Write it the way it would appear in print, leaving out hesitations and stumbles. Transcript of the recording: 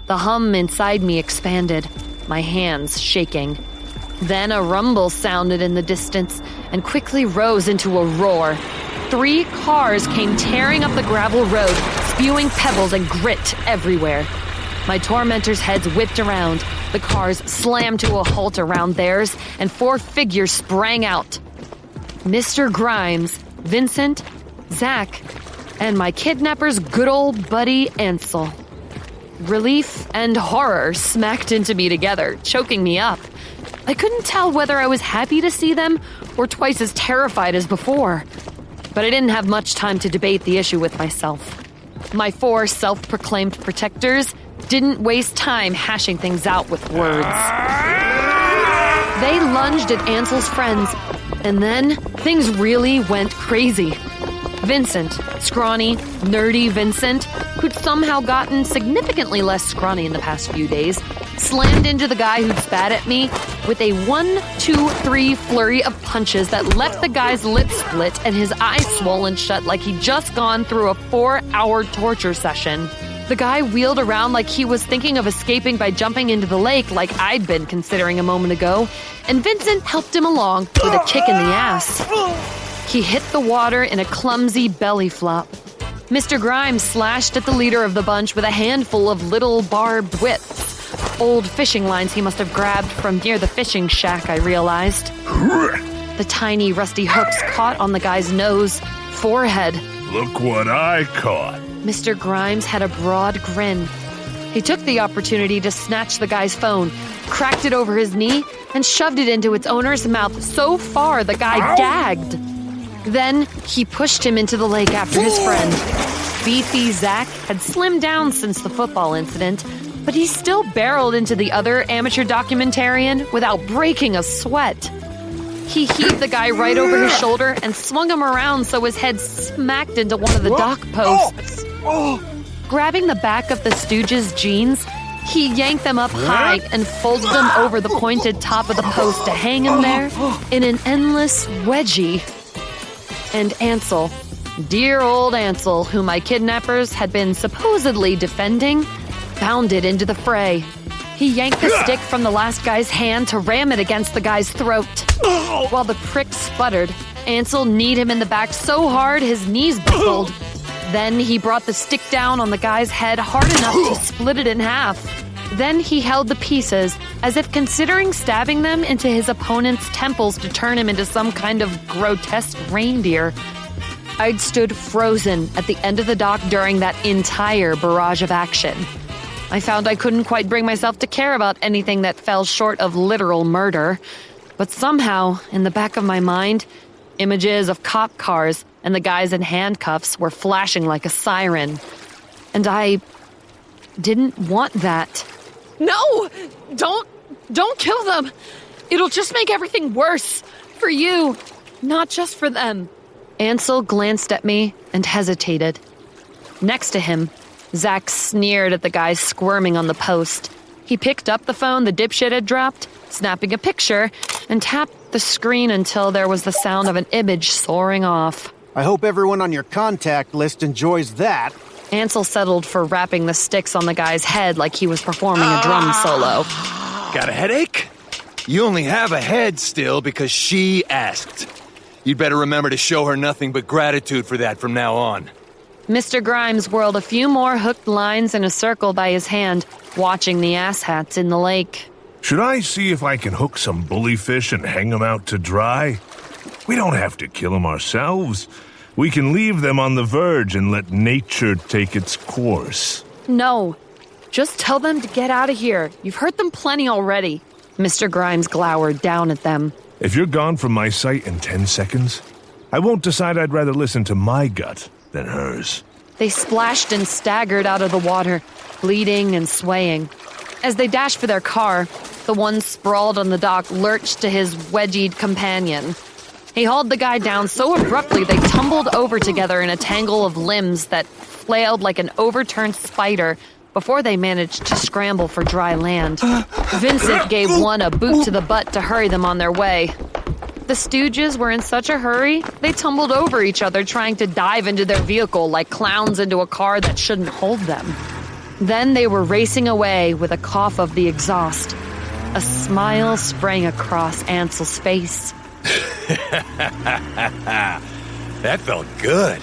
The hum inside me expanded, my hands shaking. Then a rumble sounded in the distance and quickly rose into a roar. 3 cars came tearing up the gravel road, spewing pebbles and grit everywhere. My tormentors' heads whipped around. The cars slammed to a halt around theirs, and 4 figures sprang out. Mr. Grimes, Vincent, Zach, and my kidnapper's good old buddy Ansel. Relief and horror smacked into me together, choking me up. I couldn't tell whether I was happy to see them or twice as terrified as before. But I didn't have much time to debate the issue with myself. My 4 self-proclaimed protectors didn't waste time hashing things out with words. They lunged at Ansel's friends, and then things really went crazy. Vincent, scrawny, nerdy Vincent, who'd somehow gotten significantly less scrawny in the past few days, slammed into the guy who'd spat at me with a 1-2-3 flurry of punches that left the guy's lip split and his eyes swollen shut like he'd just gone through a 4-hour torture session. The guy wheeled around like he was thinking of escaping by jumping into the lake like I'd been considering a moment ago, and Vincent helped him along with a kick in the ass. He hit the water in a clumsy belly flop. Mr. Grimes slashed at the leader of the bunch with a handful of little barbed whips. Old fishing lines he must have grabbed from near the fishing shack, I realized. The tiny rusty hooks caught on the guy's nose, forehead. Look what I caught. Mr. Grimes had a broad grin. He took the opportunity to snatch the guy's phone, cracked it over his knee, and shoved it into its owner's mouth so far the guy gagged. Then he pushed him into the lake after his friend. Beefy Zach had slimmed down since the football incident, but he still barreled into the other amateur documentarian without breaking a sweat. He heaved the guy right over his shoulder and swung him around so his head smacked into one of the dock posts. Grabbing the back of the Stooges' jeans, he yanked them up high and folded them over the pointed top of the post to hang him there in an endless wedgie. And Ansel, dear old Ansel, whom my kidnappers had been supposedly defending, bounded into the fray. He yanked the stick from the last guy's hand to ram it against the guy's throat. While the prick sputtered, Ansel kneed him in the back so hard his knees buckled. Then he brought the stick down on the guy's head hard enough to split it in half. Then he held the pieces, as if considering stabbing them into his opponent's temples to turn him into some kind of grotesque reindeer. I'd stood frozen at the end of the dock during that entire barrage of action. I found I couldn't quite bring myself to care about anything that fell short of literal murder. But somehow, in the back of my mind, images of cop cars and the guys in handcuffs were flashing like a siren. And I didn't want that. No! Don't kill them! It'll just make everything worse. For you, not just for them. Ansel glanced at me and hesitated. Next to him, Zach sneered at the guy squirming on the post. He picked up the phone the dipshit had dropped, snapping a picture, and tapped the screen until there was the sound of an image soaring off. I hope everyone on your contact list enjoys that. Ansel settled for wrapping the sticks on the guy's head like he was performing a drum solo. Got a headache? You only have a head still because she asked. You'd better remember to show her nothing but gratitude for that from now on. Mr. Grimes whirled a few more hooked lines in a circle by his hand, watching the asshats in the lake. Should I see if I can hook some bullyfish and hang them out to dry? We don't have to kill them ourselves. We can leave them on the verge and let nature take its course. No. Just tell them to get out of here. You've hurt them plenty already. Mr. Grimes glowered down at them. If you're gone from my sight in 10 seconds, I won't decide I'd rather listen to my gut than hers. They splashed and staggered out of the water, bleeding and swaying. As they dashed for their car, the one sprawled on the dock lurched to his wedgied companion. He hauled the guy down so abruptly they tumbled over together in a tangle of limbs that flailed like an overturned spider before they managed to scramble for dry land. Vincent gave one a boot to the butt to hurry them on their way. The Stooges were in such a hurry, they tumbled over each other trying to dive into their vehicle like clowns into a car that shouldn't hold them. Then they were racing away with a cough of the exhaust. A smile sprang across Ansel's face. That felt good.